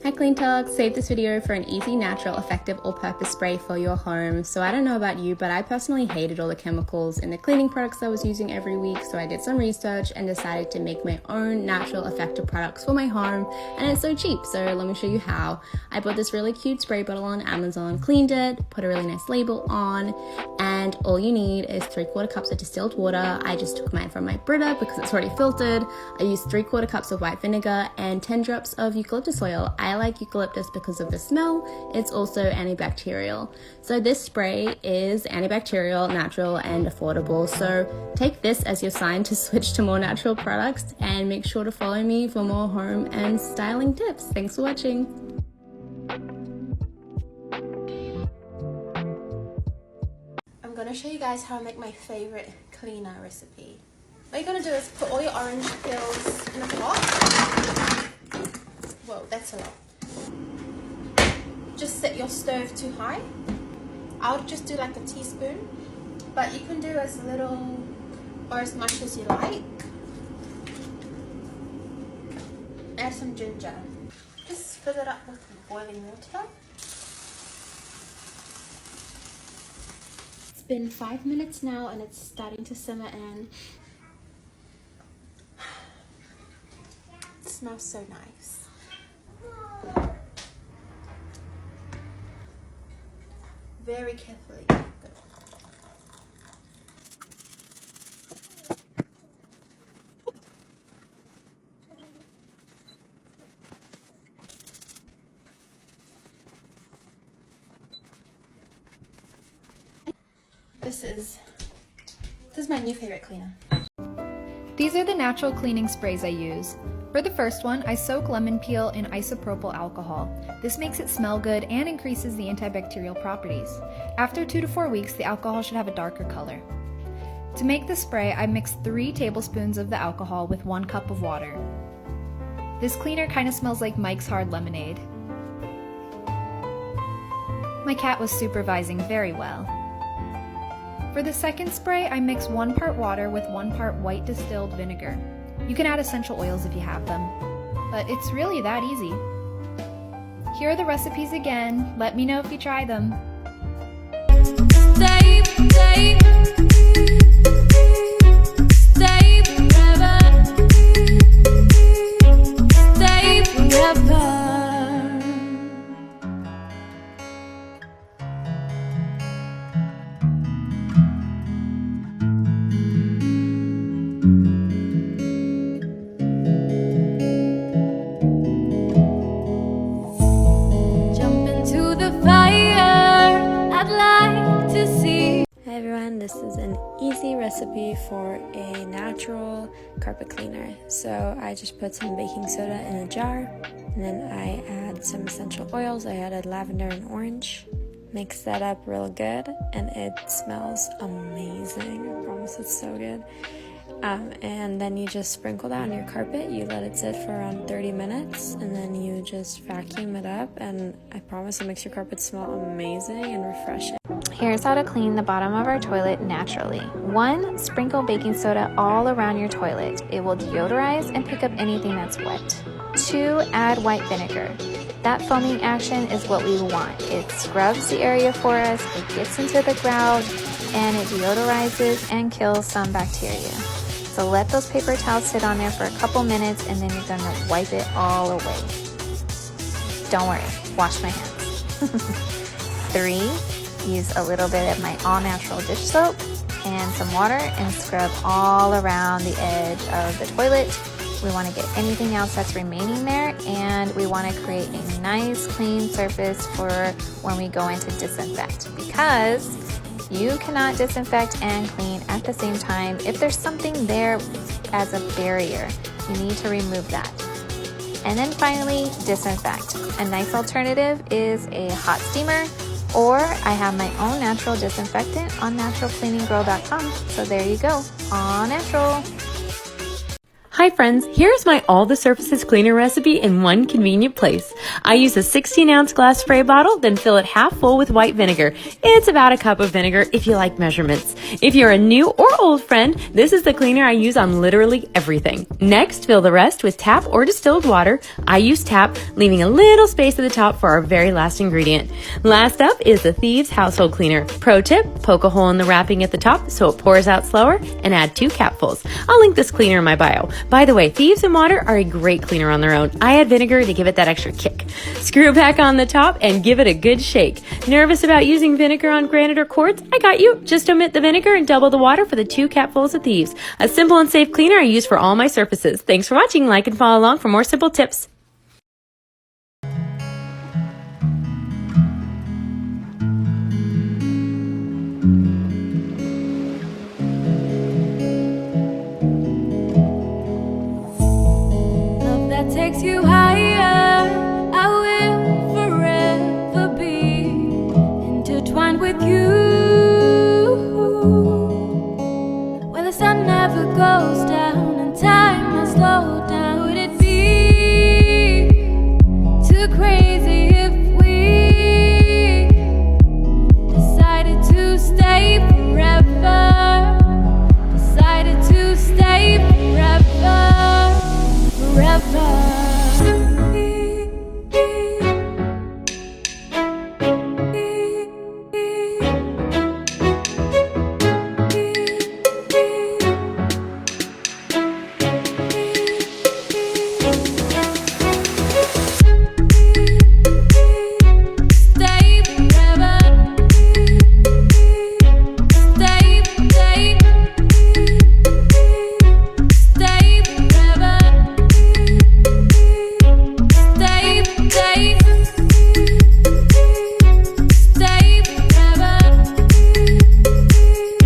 Hi Clean Talk, save this video for an easy, natural, effective all-purpose spray for your home. So I don't know about you, but I personally hated all the chemicals in the cleaning products I was using every week. So I did some research and decided to make my own natural, effective products for my home. And it's so cheap, so let me show you how. I bought this really cute spray bottle on Amazon, cleaned it, put a really nice label on, and all you need is 3/4 cups of distilled water. I just took mine from my Brita because it's already filtered. I used 3/4 cups of white vinegar and 10 drops of eucalyptus oil. I like eucalyptus because of the smell. It's also antibacterial. So this spray is antibacterial, natural, and affordable. So take this as your sign to switch to more natural products, and make sure to follow me for more home and styling tips. Thanks for watching. I'm gonna show you guys how I make my favorite cleaner recipe. What you're gonna do is put all your orange peels in a pot. Whoa, that's a lot. Just set your stove too high. I would just do like a teaspoon, but you can do as little or as much as you like. Add some ginger. Just fill it up with boiling water. It's been 5 minutes now and it's starting to simmer in. It smells so nice. Very carefully. This is my new favorite cleaner. These are the natural cleaning sprays I use. For the first one, I soak lemon peel in isopropyl alcohol. This makes it smell good and increases the antibacterial properties. After 2 to 4 weeks, the alcohol should have a darker color. To make the spray, I mix 3 tablespoons of the alcohol with 1 cup of water. This cleaner kind of smells like Mike's Hard Lemonade. My cat was supervising very well. For the second spray, I mix 1 part water with 1 part white distilled vinegar. You can add essential oils if you have them, but it's really that easy. Here are the recipes again. Let me know if you try them. Stay forever. This is an easy recipe for a natural carpet cleaner. So I just put some baking soda in a jar, and then I add some essential oils. I added lavender and orange. Mix that up real good, and it smells amazing. I promise it's so good. And then you just sprinkle that on your carpet. You let it sit for around 30 minutes, and then you just vacuum it up, and I promise it makes your carpet smell amazing and refreshing. Here's how to clean the bottom of our toilet naturally. 1. Sprinkle baking soda all around your toilet. It will deodorize and pick up anything that's wet. 2. Add white vinegar. That foaming action is what we want. It scrubs the area for us, it gets into the grout, and it deodorizes and kills some bacteria. So let those paper towels sit on there for a couple minutes, and then you're gonna wipe it all away. Don't worry, wash my hands. 3. Use a little bit of my all-natural dish soap and some water and scrub all around the edge of the toilet. We want to get anything else that's remaining there, and we want to create a nice clean surface for when we go in to disinfect, because you cannot disinfect and clean at the same time. If there's something there as a barrier, you need to remove that. And then finally, disinfect. A nice alternative is a hot steamer, or I have my own natural disinfectant on naturalcleaninggirl.com. So there you go, all natural. Hi friends, here's my All the Surfaces Cleaner recipe in one convenient place. I use a 16-ounce glass spray bottle, then fill it half full with white vinegar. It's about a cup of vinegar if you like measurements. If you're a new or old friend, this is the cleaner I use on literally everything. Next, fill the rest with tap or distilled water. I use tap, leaving a little space at the top for our very last ingredient. Last up is the Thieves Household Cleaner. Pro tip, poke a hole in the wrapping at the top so it pours out slower and add 2 capfuls. I'll link this cleaner in my bio. By the way, Thieves and water are a great cleaner on their own. I add vinegar to give it that extra kick. Screw it back on the top and give it a good shake. Nervous about using vinegar on granite or quartz? I got you. Just omit the vinegar and double the water for the 2 capfuls of Thieves. A simple and safe cleaner I use for all my surfaces. Thanks for watching. Like and follow along for more simple tips. Takes you higher, I will forever be intertwined with you. Where the sun never goes down and time has slowed down. Would it be too crazy if we decided to stay forever? Decided to stay forever, forever.